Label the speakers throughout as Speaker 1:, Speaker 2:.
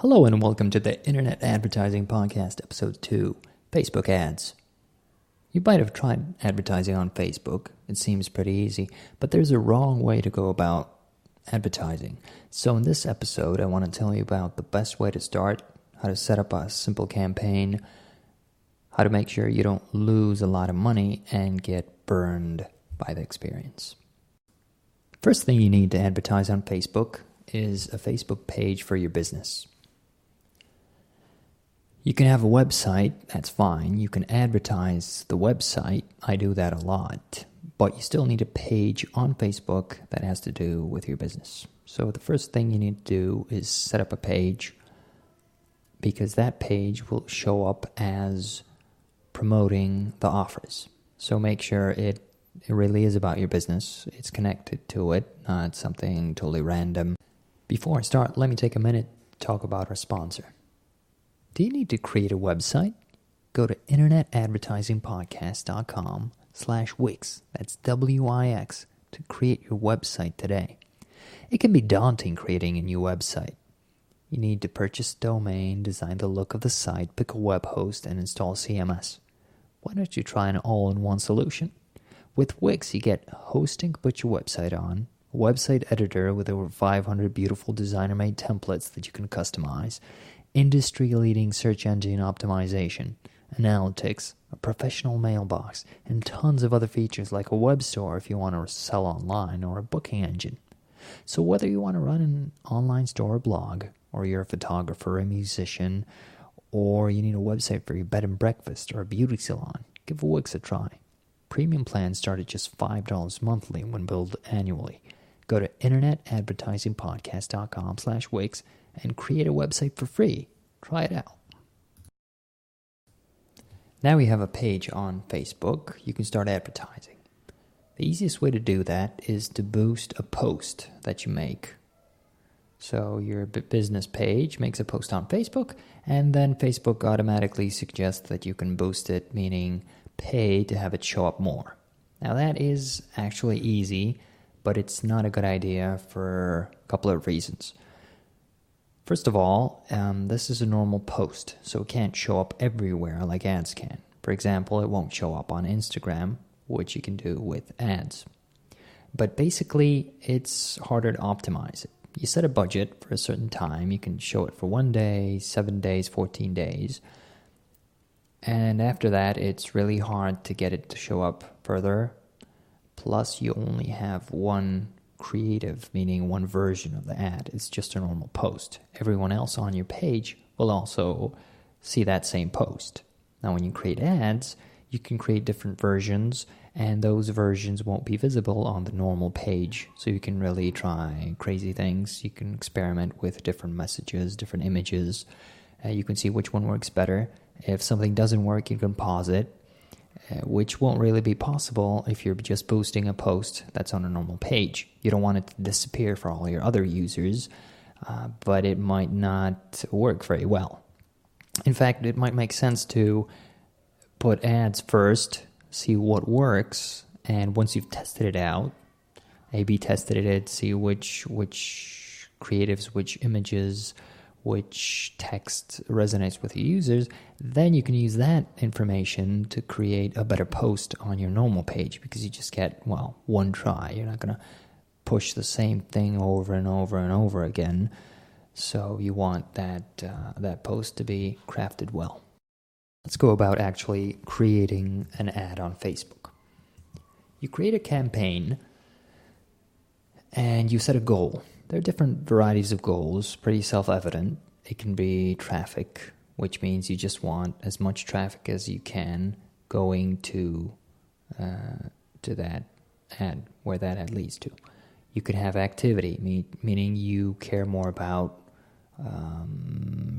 Speaker 1: Hello and welcome to the Internet Advertising Podcast, Episode 2, Facebook Ads. You might have tried advertising on Facebook. It seems pretty easy, but there's a wrong way to go about advertising. So in this episode, I want to tell you about the best way to start, how to set up a simple campaign, how to make sure you don't lose a lot of money and get burned by the experience. First thing you need to advertise on Facebook is a Facebook page for your business. You can have a website, that's fine. You can advertise the website. I do that a lot. But you still need a page on Facebook that has to do with your business. So the first thing you need to do is set up a page, because that page will show up as promoting the offers. So make sure it really is about your business. It's connected to it, not something totally random. Before I start, let me take a minute to talk about our sponsor. Do you need to create a website? Go to internetadvertisingpodcast.com/Wix. That's WIX to create your website today. It can be daunting creating a new website. You need to purchase a domain, design the look of the site, pick a web host, and install CMS. Why don't you try an all-in-one solution? With Wix, you get hosting to put your website on, a website editor with over 500 beautiful designer-made templates that you can customize, industry-leading search engine optimization, analytics, a professional mailbox, and tons of other features like a web store if you want to sell online, or a booking engine. So whether you want to run an online store or blog, or you're a photographer, a musician, or you need a website for your bed and breakfast or a beauty salon, give Wix a try. Premium plans start at just $5 monthly when billed annually. Go to internetadvertisingpodcast.com/Wix and create a website for free. Try it out. Now we have a page on Facebook. You can start advertising. The easiest way to do that is to boost a post that you make. So your business page makes a post on Facebook, and then Facebook automatically suggests that you can boost it, meaning pay to have it show up more. Now that is actually easy, but it's not a good idea for a couple of reasons. First of all, this is a normal post, so it can't show up everywhere like ads can. For example, it won't show up on Instagram, which you can do with ads. But basically, it's harder to optimize it. You set a budget for a certain time. You can show it for 1 day, 7 days, 14 days. And after that, it's really hard to get it to show up further. Plus, you only have one creative, meaning one version of the ad. It's just a normal post. Everyone else on your page will also see that same post. Now, when you create ads, you can create different versions, and those versions won't be visible on the normal page. So you can really try crazy things. You can experiment with different messages, different images. You can see which one works better. If something doesn't work, you can pause it, which won't really be possible if you're just boosting a post that's on a normal page. You don't want it to disappear for all your other users, but it might not work very well. In fact, it might make sense to put ads first, see what works, and once you've tested it out, A/B tested it, see which creatives, which images, which text resonates with your users, then you can use that information to create a better post on your normal page, because you just get, one try. You're not going to push the same thing over and over and over again. So you want that post to be crafted well. Let's go about actually creating an ad on Facebook. You create a campaign and you set a goal. There are different varieties of goals, pretty self-evident. It can be traffic, which means you just want as much traffic as you can going to that ad, where that ad leads to. You could have activity, meaning you care more about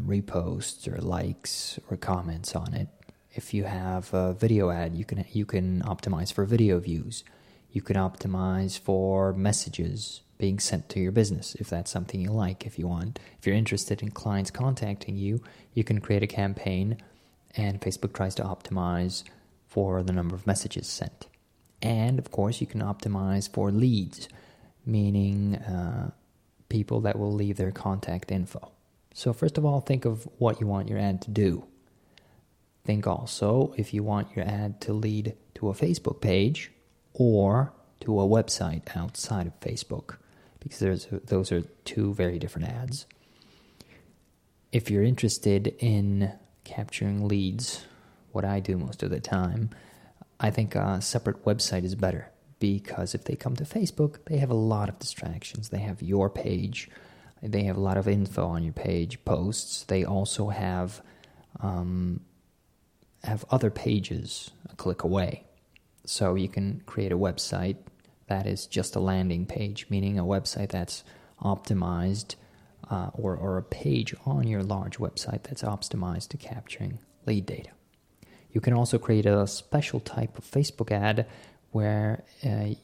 Speaker 1: reposts or likes or comments on it. If you have a video ad, you can optimize for video views. You can optimize for messages being sent to your business, if that's something you like. If you're interested in clients contacting you, you can create a campaign, and Facebook tries to optimize for the number of messages sent. And of course, you can optimize for leads, meaning people that will leave their contact info. So first of all, think of what you want your ad to do. Think also if you want your ad to lead to a Facebook page or to a website outside of Facebook, because those are two very different ads. If you're interested in capturing leads, what I do most of the time, I think a separate website is better, because if they come to Facebook, they have a lot of distractions. They have your page. They have a lot of info on your page, posts. They also have other pages a click away. So you can create a website that is just a landing page, meaning a website that's optimized, or a page on your large website that's optimized to capturing lead data. You can also create a special type of Facebook ad where a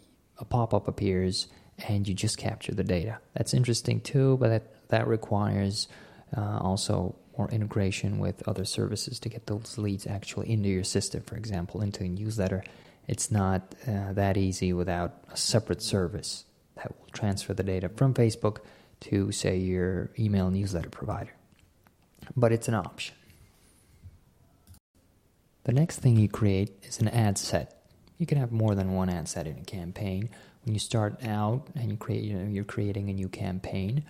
Speaker 1: pop-up appears and you just capture the data. That's interesting too, but that requires also more integration with other services to get those leads actually into your system, for example, into a newsletter. It's not that easy without a separate service that will transfer the data from Facebook to, say, your email newsletter provider. But it's an option. The next thing you create is an ad set. You can have more than one ad set in a campaign. When you start out and you're creating a new campaign,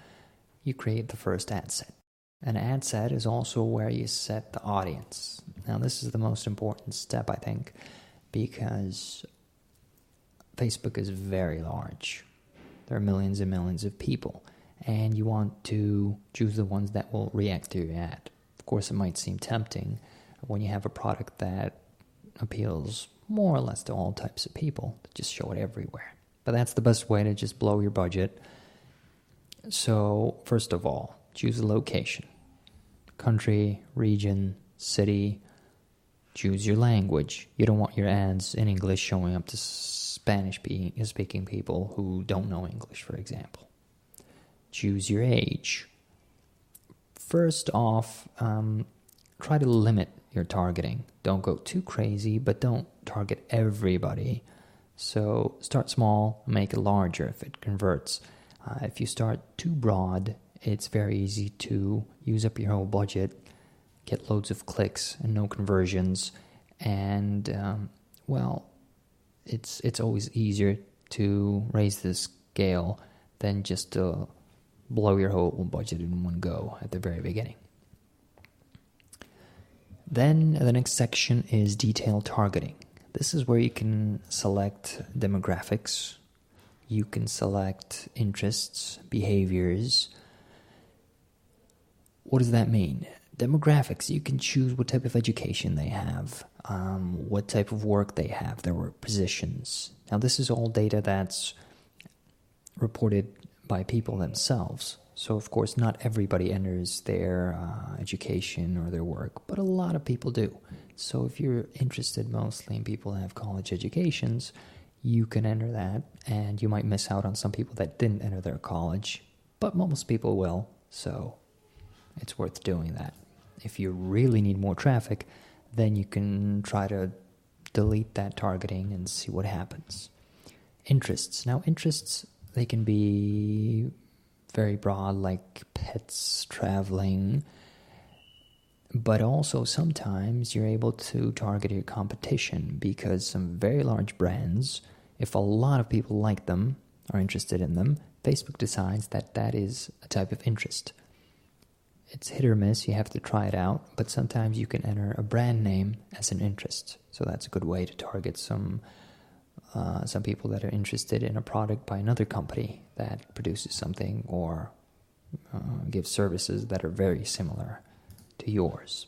Speaker 1: you create the first ad set. An ad set is also where you set the audience. Now, this is the most important step, I think, because Facebook is very large. There are millions and millions of people, and you want to choose the ones that will react to your ad. Of course, it might seem tempting when you have a product that appeals more or less to all types of people to just show it everywhere. But that's the best way to just blow your budget. So, first of all, choose a location. Country, region, city. Choose your language. You don't want your ads in English showing up to Spanish-speaking people who don't know English, for example. Choose your age. First off, try to limit your targeting. Don't go too crazy, but don't target everybody. So start small, make it larger if it converts. If you start too broad, it's very easy to use up your whole budget, get loads of clicks and no conversions, and it's always easier to raise the scale than just to blow your whole budget in one go at the very beginning. Then the next section is detailed targeting. This is where you can select demographics, you can select interests, behaviors. What does that mean? Demographics, you can choose what type of education they have, what type of work they have, their work positions. Now, this is all data that's reported by people themselves. So, of course, not everybody enters their education or their work, but a lot of people do. So if you're interested mostly in people that have college educations, you can enter that, and you might miss out on some people that didn't enter their college, but most people will, so it's worth doing that. If you really need more traffic, then you can try to delete that targeting and see what happens. Interests. Now, interests, they can be very broad, like pets, traveling, but also sometimes you're able to target your competition, because some very large brands, if a lot of people like them, are interested in them, Facebook decides that that is a type of interest. It's hit or miss, you have to try it out, but sometimes you can enter a brand name as an interest. So that's a good way to target some people that are interested in a product by another company that produces something or gives services that are very similar to yours.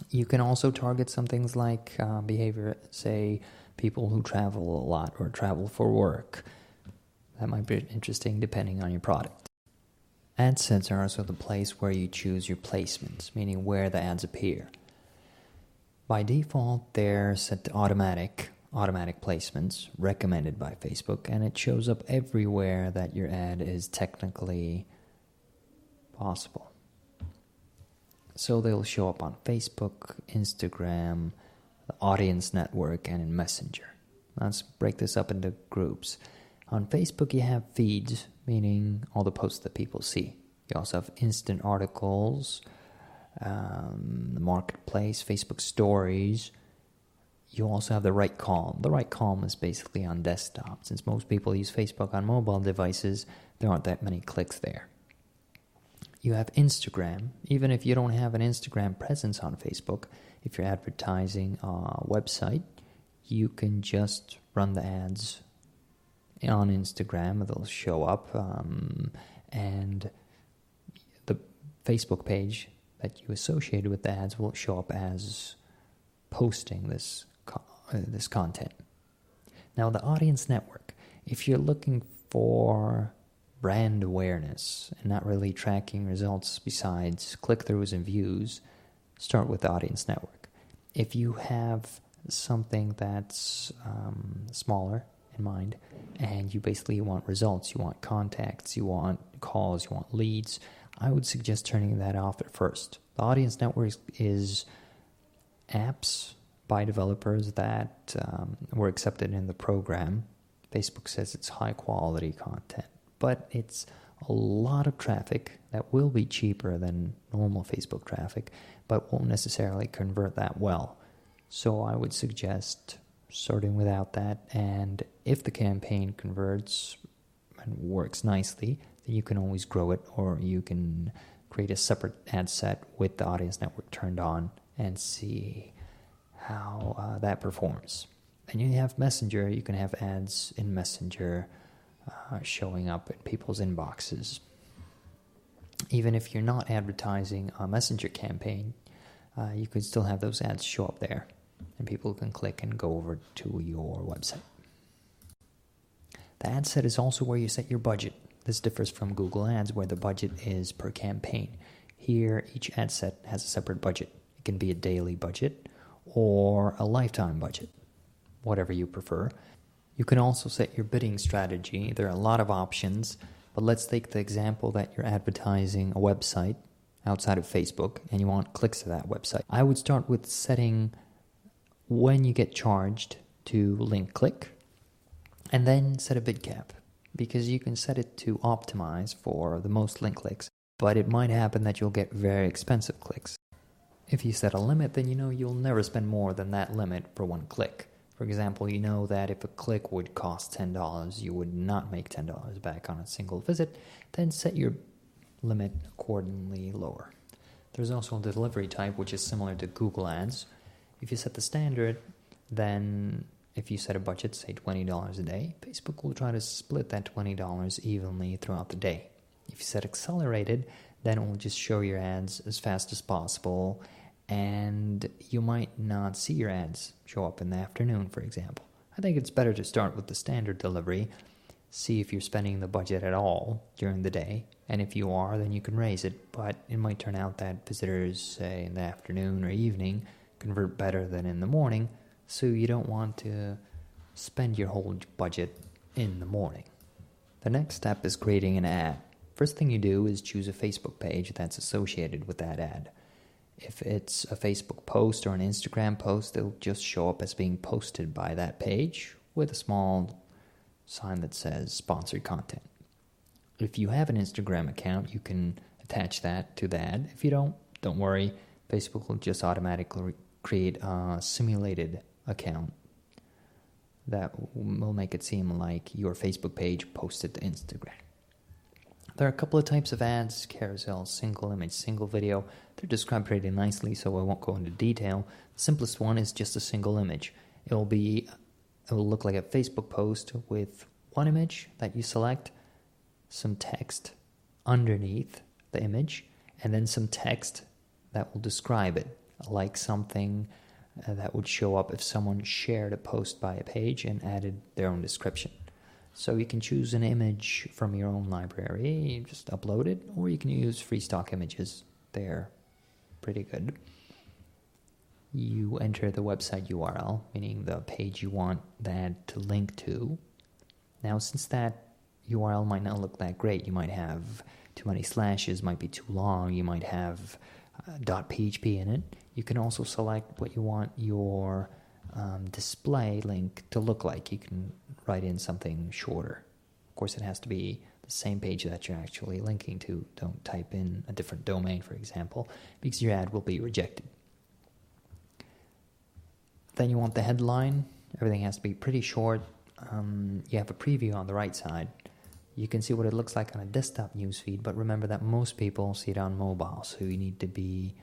Speaker 1: You can also target some things like behavior, say people who travel a lot or travel for work. That might be interesting depending on your product. Ad sets are also the place where you choose your placements, meaning where the ads appear. By default, they're set to automatic placements recommended by Facebook, and it shows up everywhere that your ad is technically possible. So they'll show up on Facebook, Instagram, the Audience Network, and in Messenger. Let's break this up into groups. On Facebook, you have feeds, meaning all the posts that people see. You also have instant articles, the marketplace, Facebook stories. You also have the right column. The right column is basically on desktop. Since most people use Facebook on mobile devices, there aren't that many clicks there. You have Instagram. Even if you don't have an Instagram presence on Facebook, if you're advertising a website, you can just run the ads on Instagram. They'll show up, and the Facebook page that you associated with the ads will show up as posting this content. Now, the audience network. If you're looking for brand awareness and not really tracking results besides click-throughs and views, start with the audience network. If you have something that's smaller in mind and you basically want results, you want contacts, you want calls, you want leads, I would suggest turning that off at first. The audience network is apps by developers that were accepted in the program. Facebook says it's high quality content, but it's a lot of traffic that will be cheaper than normal Facebook traffic, but won't necessarily convert that well. So I would suggest starting without that, and if the campaign converts and works nicely, then you can always grow it, or you can create a separate ad set with the audience network turned on and see how that performs. And you have Messenger. You can have ads in Messenger showing up in people's inboxes. Even if you're not advertising a Messenger campaign, you can still have those ads show up there, and people can click and go over to your website. The ad set is also where you set your budget. This differs from Google Ads, where the budget is per campaign. Here, each ad set has a separate budget. It can be a daily budget or a lifetime budget, whatever you prefer. You can also set your bidding strategy. There are a lot of options, but let's take the example that you're advertising a website outside of Facebook and you want clicks to that website. I would start with setting when you get charged to link click, and then set a bid cap, because you can set it to optimize for the most link clicks, but it might happen that you'll get very expensive clicks. If you set a limit, then you know you'll never spend more than that limit for one click. For example, you know that if a click would cost $10, you would not make $10 back on a single visit, then set your limit accordingly lower. There's also a delivery type, which is similar to Google Ads. If you set the standard, then if you set a budget, say $20 a day, Facebook will try to split that $20 evenly throughout the day. If you set accelerated, then it will just show your ads as fast as possible, and you might not see your ads show up in the afternoon, for example. I think it's better to start with the standard delivery, see if you're spending the budget at all during the day, and if you are, then you can raise it, but it might turn out that visitors, say in the afternoon or evening, convert better than in the morning, so you don't want to spend your whole budget in the morning. The next step is creating an ad. First thing you do is choose a Facebook page that's associated with that ad. If it's a Facebook post or an Instagram post, it'll just show up as being posted by that page with a small sign that says sponsored content. If you have an Instagram account, you can attach that to the ad. If you don't worry. Facebook will just automatically create a simulated account that will make it seem like your Facebook page posted to Instagram. There are a couple of types of ads: carousel, single image, single video. They're described pretty nicely, so I won't go into detail. The simplest one is just a single image. It will look like a Facebook post with one image that you select, some text underneath the image, and then some text that will describe it, like something that would show up if someone shared a post by a page and added their own description. So you can choose an image from your own library, just upload it, or you can use free stock images. They're pretty good. You enter the website URL, meaning the page you want that to link to. Now, since that URL might not look that great, you might have too many slashes, might be too long, you might have .php in it. You can also select what you want your display link to look like. You can write in something shorter. Of course, it has to be the the same page that you're actually linking to. Don't type in a different domain, for example, because your ad will be rejected. Then you want the headline. Everything has to be pretty short. You have a preview on the right side. You can see what it looks like on a desktop newsfeed, but remember that most people see it on mobile, so you need to be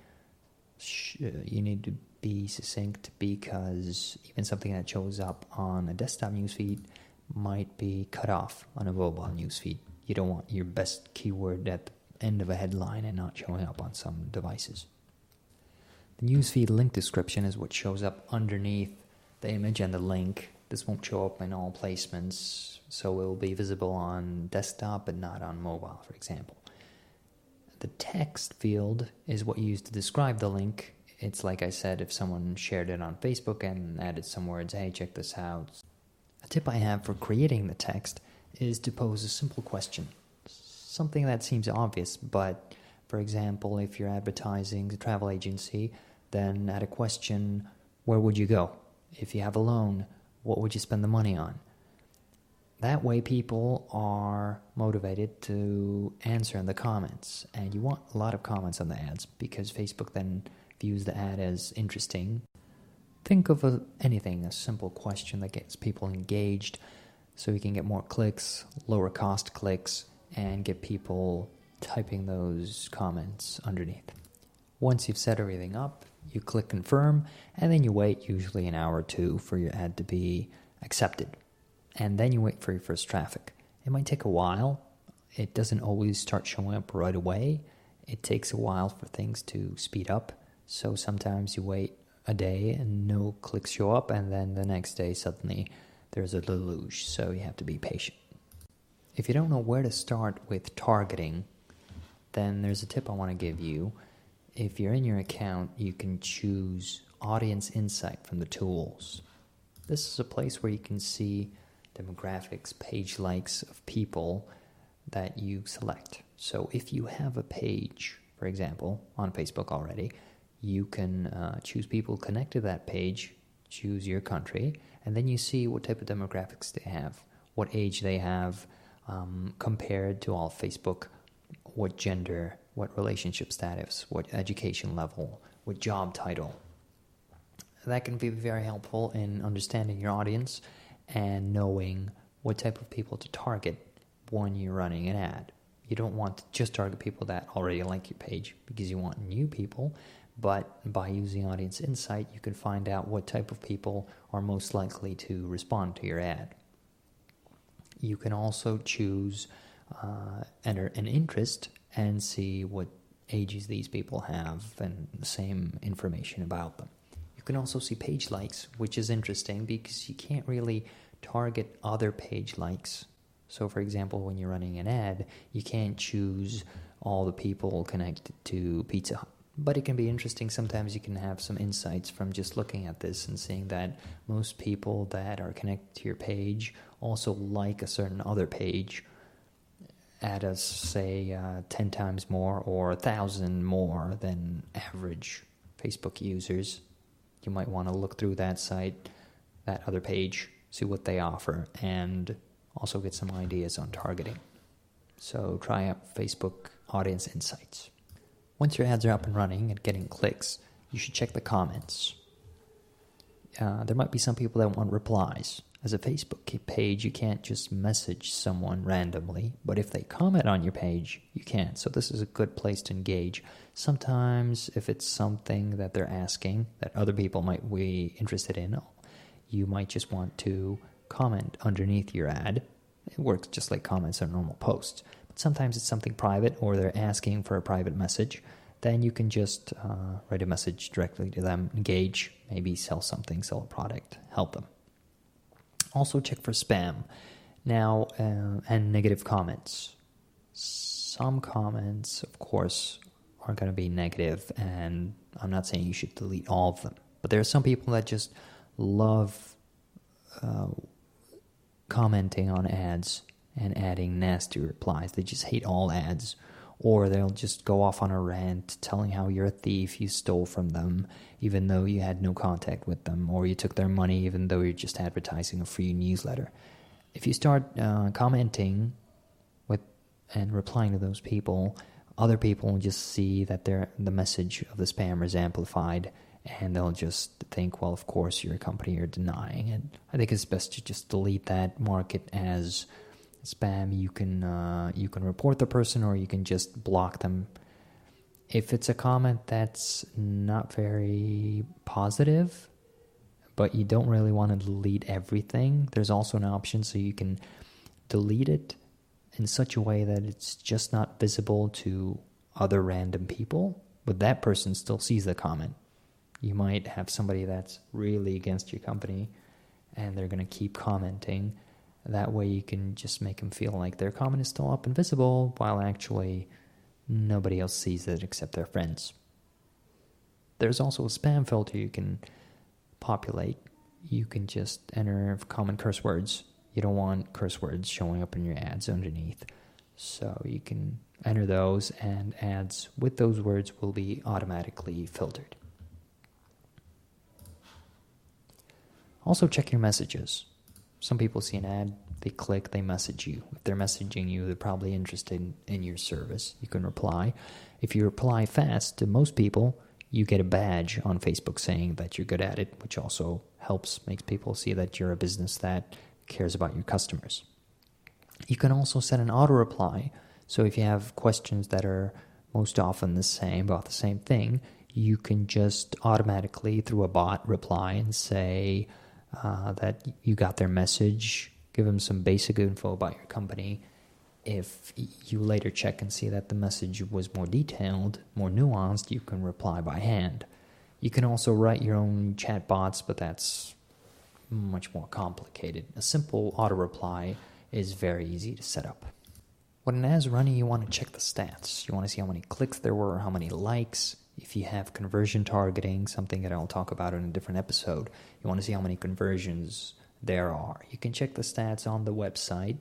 Speaker 1: succinct, because even something that shows up on a desktop newsfeed might be cut off on a mobile newsfeed. You don't want your best keyword at the end of a headline and not showing up on some devices. The newsfeed link description is what shows up underneath the image and the link. This won't show up in all placements, so it will be visible on desktop but not on mobile, for example. The text field is what you use to describe the link. It's like I said, if someone shared it on Facebook and added some words, hey, check this out. A tip I have for creating the text is to pose a simple question. Something that seems obvious, but for example, if you're advertising a travel agency, then add a question, where would you go? If you have a loan, what would you spend the money on? That way people are motivated to answer in the comments. And you want a lot of comments on the ads because Facebook then views the ad as interesting. Think of a simple question that gets people engaged so you can get more clicks, lower cost clicks, and get people typing those comments underneath. Once you've set everything up, you click confirm, and then you wait usually an hour or two for your ad to be accepted. And then you wait for your first traffic. It might take a while. It doesn't always start showing up right away. It takes a while for things to speed up. So sometimes you wait a day and no clicks show up, and then the next day suddenly there's a deluge. So you have to be patient. If you don't know where to start with targeting, then there's a tip I want to give you. If you're in your account, you can choose Audience Insight from the tools. This is a place where you can see demographics, page likes of people that you select. So if you have a page, for example, on Facebook already, you can choose people connected to that page, choose your country, and then you see what type of demographics they have, what age they have, compared to all Facebook, what gender, what relationship status, what education level, what job title. That can be very helpful in understanding your audience and knowing what type of people to target when you're running an ad. You don't want to just target people that already like your page because you want new people, but by using Audience Insight, you can find out what type of people are most likely to respond to your ad. You can also choose enter an interest and see what ages these people have and the same information about them. You can also see page likes, which is interesting because you can't really target other page likes. So for example, when you're running an ad, you can't choose all the people connected to Pizza Hut. But it can be interesting. Sometimes you can have some insights from just looking at this and seeing that most people that are connected to your page also like a certain other page at us, say, 10 times more or 1,000 more than average Facebook users. You might want to look through that site, that other page, see what they offer, and also get some ideas on targeting. So try out Facebook Audience Insights. Once your ads are up and running and getting clicks, you should check the comments. There might be some people that want replies. As a Facebook page, you can't just message someone randomly, but if they comment on your page, you can. So this is a good place to engage. Sometimes if it's something that they're asking that other people might be interested in, you might just want to comment underneath your ad. It works just like comments on normal posts. But sometimes it's something private or they're asking for a private message. Then you can just write a message directly to them, engage, maybe sell something, sell a product, help them. Also check for spam now and negative comments. Some comments, of course, are going to be negative, and I'm not saying you should delete all of them. But there are some people that just love commenting on ads and adding nasty replies. They just hate all ads. Or they'll just go off on a rant telling how you're a thief, you stole from them, even though you had no contact with them, or you took their money even though you're just advertising a free newsletter. If you start commenting with and replying to those people, other people will just see that the message of the spammer is amplified, and they'll just think, well, of course, you're a company, you're denying it. I think it's best to just delete that, mark it as spam. You can report the person, or you can just block them. If it's a comment that's not very positive, but you don't really want to delete everything, there's also an option so you can delete it in such a way that it's just not visible to other random people, but that person still sees the comment. You might have somebody that's really against your company, and they're going to keep commenting. That way you can just make them feel like their comment is still up and visible, while actually nobody else sees it except their friends. There's also a spam filter you can populate. You can just enter common curse words. You don't want curse words showing up in your ads underneath. So you can enter those, and ads with those words will be automatically filtered. Also check your messages. Some people see an ad, they click, they message you. If they're messaging you, they're probably interested in your service. You can reply. If you reply fast to most people, you get a badge on Facebook saying that you're good at it, which also makes people see that you're a business that cares about your customers. You can also set an auto reply. So if you have questions that are most often the same, about the same thing, you can just automatically, through a bot, reply and say that you got their message, give them some basic info about your company. If you later check and see that the message was more detailed, more nuanced, you can reply by hand. You can also write your own chat bots, but that's much more complicated. A simple auto reply is very easy to set up. When an ad is running, you want to check the stats. You want to see how many clicks there were, how many likes. If you have conversion targeting, something that I'll talk about in a different episode, you want to see how many conversions there are. You can check the stats on the website.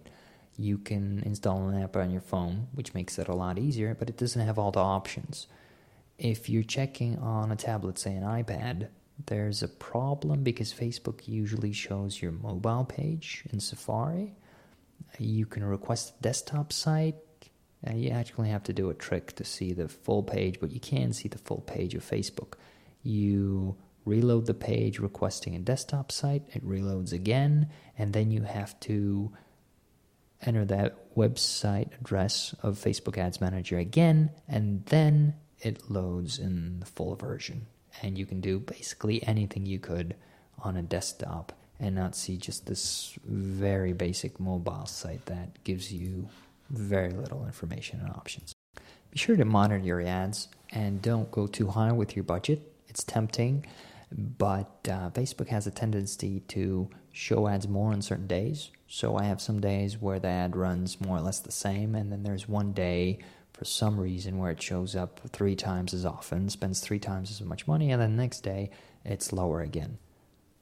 Speaker 1: You can install an app on your phone, which makes it a lot easier, but it doesn't have all the options. If you're checking on a tablet, say an iPad, there's a problem because Facebook usually shows your mobile page in Safari. You can request a desktop site. You actually have to do a trick to see the full page, but you can see the full page of Facebook. You reload the page requesting a desktop site, it reloads again, and then you have to enter that website address of Facebook Ads Manager again, and then it loads in the full version. And you can do basically anything you could on a desktop and not see just this very basic mobile site that gives you very little information and options. Be sure to monitor your ads and don't go too high with your budget. It's tempting, but Facebook has a tendency to show ads more on certain days. So I have some days where the ad runs more or less the same, and then there's one day for some reason where it shows up 3 times as often, spends 3 times as much money, and then the next day it's lower again.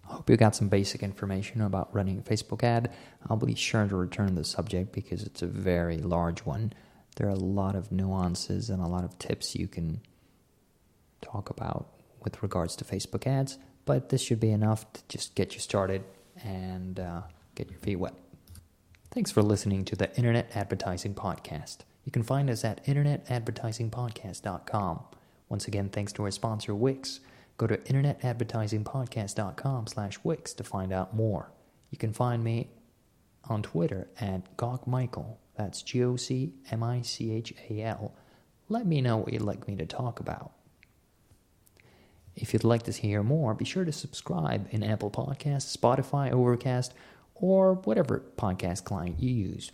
Speaker 1: I hope you got some basic information about running a Facebook ad. I'll be sure to return to the subject because it's a very large one. There are a lot of nuances and a lot of tips you can talk about with regards to Facebook ads, but this should be enough to just get you started and get your feet wet. Thanks for listening to the Internet Advertising Podcast. You can find us at internetadvertisingpodcast.com. Once again, thanks to our sponsor, Wix. Go to internetadvertisingpodcast.com/Wix to find out more. You can find me on Twitter at GawkMichael. That's GOCMICHAL. Let me know what you'd like me to talk about. If you'd like to hear more, be sure to subscribe in Apple Podcasts, Spotify, Overcast, or whatever podcast client you use.